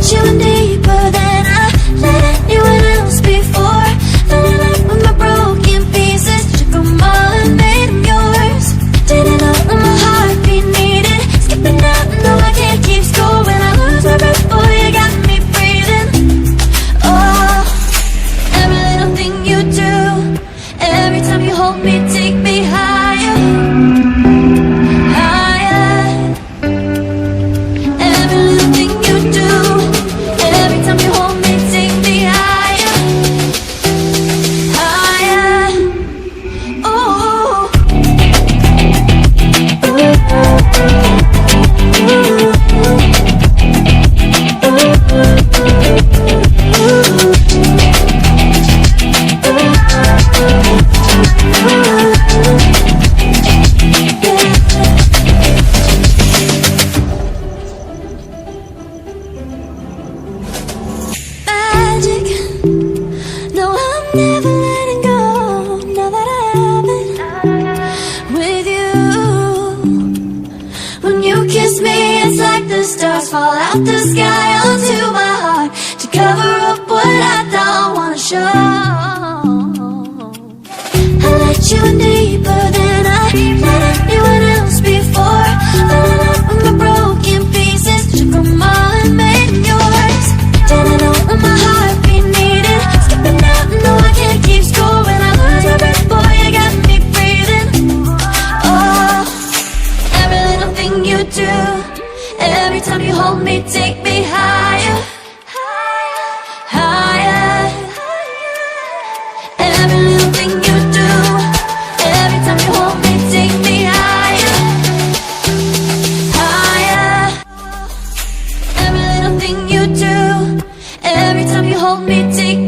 let you in deeper than I let anyone else before. Filling up with my broken pieces, took them all and made them yours. Didn't know that my heartbeat needed skipping out, no I can't keep score. When I lose my breath, boy, you got me breathing. Oh, every little thing you do, every time you hold me, take me higher, higher. Every little thing you do, every time you hold me, take me higher, higher. Oh, magic. No, I'm never letting go. Now that I have it with you. When you kiss me, it's like the stars fall out the sky onto my heart to cover up what I don't wanna show. I let you in deeper than I let anyone else before. Filling up with my broken pieces, took them all and made them yours. Didn't know what my heartbeat needed skipping out, no I can't keep score. When I lose my breath, boy, you got me breathing. Oh, every little thing you do, every time you hold me, take me higher, higher. Every little thing you do, every time you hold me, take me higher, higher. Every little thing you do, every time you hold me, take